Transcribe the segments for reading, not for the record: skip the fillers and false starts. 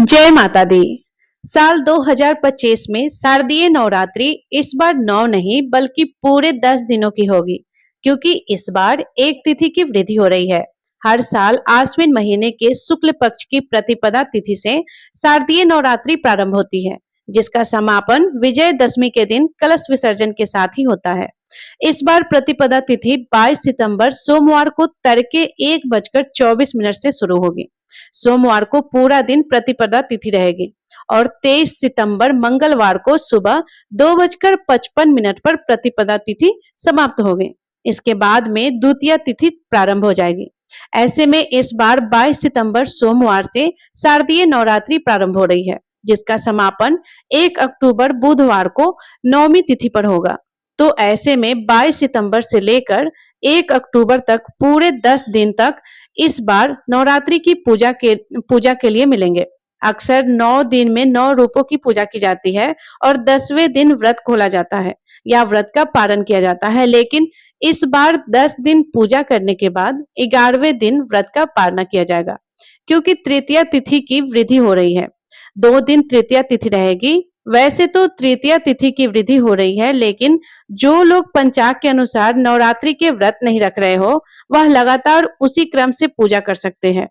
जय माता दी। साल 2025 में शारदीय नवरात्रि इस बार 9 नहीं बल्कि पूरे 10 दिनों की होगी, क्योंकि इस बार एक तिथि की वृद्धि हो रही है। हर साल आश्विन महीने के शुक्ल पक्ष की प्रतिपदा तिथि से शारदीय नवरात्रि प्रारंभ होती है, जिसका समापन विजयदशमी के दिन कलश विसर्जन के साथ ही होता है। इस बार प्रतिपदा तिथि 22 सितंबर सोमवार को तड़के 1:24 से शुरू होगी। सोमवार को पूरा दिन प्रतिपदा तिथि रहेगी और 23 सितंबर मंगलवार को सुबह 2:55 पर प्रतिपदा तिथि समाप्त होगी। इसके बाद में द्वितीय तिथि प्रारंभ हो जाएगी। ऐसे में इस बार 22 सितंबर सोमवार से शारदीय नवरात्रि प्रारंभ हो रही है, जिसका समापन 1 अक्टूबर बुधवार को नवमी तिथि पर होगा। तो ऐसे में 22 सितंबर से लेकर 1 अक्टूबर तक पूरे 10 दिन तक इस बार नवरात्रि की पूजा के लिए मिलेंगे। अक्सर 9 दिन में 9 रूपों की पूजा की जाती है और 10वें दिन व्रत खोला जाता है या व्रत का पारण किया जाता है, लेकिन इस बार 10 दिन पूजा करने के बाद 11वें दिन व्रत का पारण किया जाएगा, क्योंकि तृतीया तिथि की वृद्धि हो रही है। 2 दिन तृतीया तिथि रहेगी। वैसे तो तृतीया तिथि की वृद्धि हो रही है, लेकिन जो लोग पंचांग के अनुसार नवरात्रि के व्रत नहीं रख रहे हो, वह लगातार उसी क्रम से पूजा कर सकते हैं,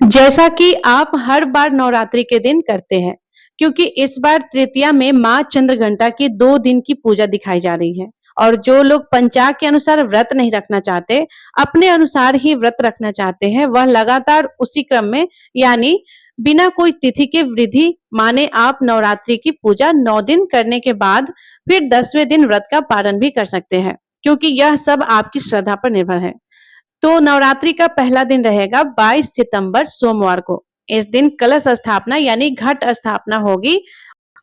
जैसा कि आप हर बार नवरात्रि के दिन करते हैं। क्योंकि इस बार तृतीया में मां चंद्रघंटा की 2 दिन की पूजा दिखाई जा रही है और जो लोग पंचांग के अनुसार व्रत नहीं रखना चाहते, अपने अनुसार ही व्रत रखना चाहते हैं, वह लगातार उसी क्रम में यानी बिना कोई तिथि के वृद्धि माने आप नवरात्रि की पूजा 9 दिन करने के बाद फिर 10वें दिन व्रत का पारण भी कर सकते हैं, क्योंकि यह सब आपकी श्रद्धा पर निर्भर है। तो नवरात्रि का पहला दिन रहेगा 22 सितंबर सोमवार को। इस दिन कलश स्थापना यानी घट स्थापना होगी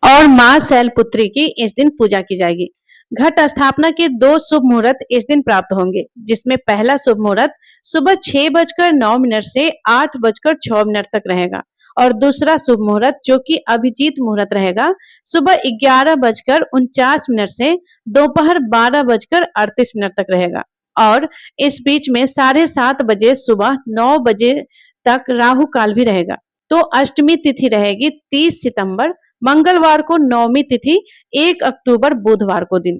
और मां शैलपुत्री की इस दिन पूजा की जाएगी। घट स्थापना के 2 शुभ मुहूर्त इस दिन प्राप्त होंगे, जिसमें पहला शुभ मुहूर्त सुबह 6:09 से 8:06 तक रहेगा और दूसरा शुभ मुहूर्त जो कि अभिजीत मुहूर्त रहेगा सुबह 11:49 से दोपहर 12:38 तक रहेगा। और इस बीच में 7:30 बजे सुबह 9 बजे तक राहु काल भी रहेगा। तो अष्टमी तिथि रहेगी 30 सितंबर मंगलवार को, नवमी तिथि 1 अक्टूबर बुधवार को दिन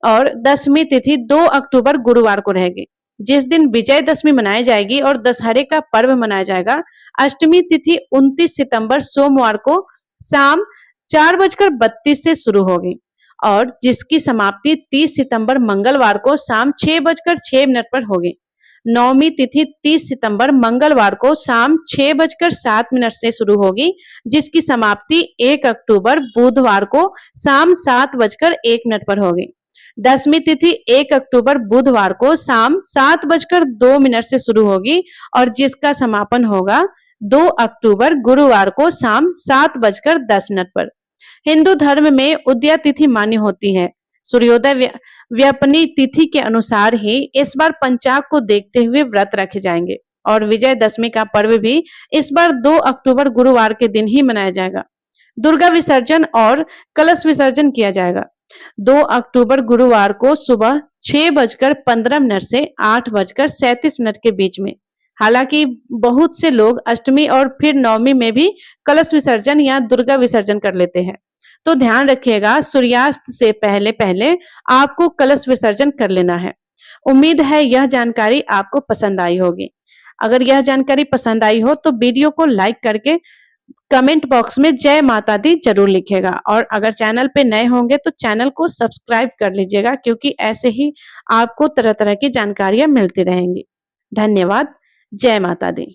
और 10वीं तिथि 2 अक्टूबर गुरुवार को रहेगी, जिस दिन विजयदशमी मनाई जाएगी और दशहरे का पर्व मनाया जाएगा। अष्टमी तिथि 29 सितंबर सोमवार को शाम 4:32 से शुरू होगी और जिसकी समाप्ति 30 सितंबर मंगलवार को शाम 6:06 पर होगी। नवमी तिथि 30 सितंबर मंगलवार को शाम 6:07 से शुरू होगी, जिसकी समाप्ति 1 अक्टूबर बुधवार को शाम 7:01 पर होगी। 10वीं तिथि 1 अक्टूबर बुधवार को शाम 7:02 से शुरू होगी और जिसका समापन होगा 2 अक्टूबर गुरुवार को शाम 7:10 पर। हिंदू धर्म में उदया तिथि मान्य होती है। सूर्योदय व्यापनी तिथि के अनुसार ही इस बार पंचांग को देखते हुए व्रत रखे जाएंगे और विजयदशमी का पर्व भी इस बार 2 अक्टूबर गुरुवार के दिन ही मनाया जाएगा। दुर्गा विसर्जन और कलश विसर्जन किया जाएगा 2 अक्टूबर गुरुवार को सुबह 6:15 से 8:37 के बीच में। हालांकि बहुत से लोग अष्टमी और फिर नवमी में भी कलश विसर्जन या दुर्गा विसर्जन कर लेते हैं, तो ध्यान रखिएगा सूर्यास्त से पहले पहले आपको कलश विसर्जन कर लेना है। उम्मीद है यह जानकारी आपको पसंद आई होगी। अगर यह जानकारी पसंद आई हो तो वीडियो को लाइक करके कमेंट बॉक्स में जय माता दी जरूर लिखिएगा और अगर चैनल पे नए होंगे तो चैनल को सब्सक्राइब कर लीजिएगा, क्योंकि ऐसे ही आपको तरह तरह की जानकारियां मिलती रहेंगी। धन्यवाद। जय माता दी।